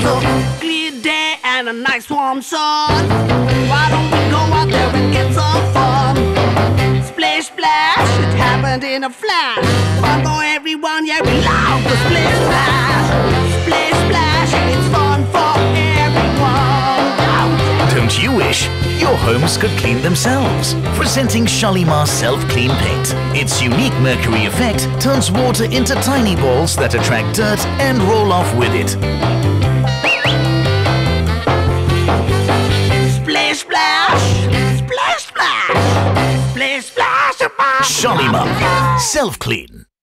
on a clear day and a nice warm sun. Why don't we go out there and get some fun? Splish splash, it happened in a flash. Fun for everyone, yeah, we love the splish splash. Splish splash, it's fun for everyone. Don't you wish your homes could clean themselves? Presenting Shalimar Self-Clean Paint. Its unique mercury effect turns water into tiny balls that attract dirt and roll off with it. Splish splash, splish splash, splish splash. Shalimar Self-Clean.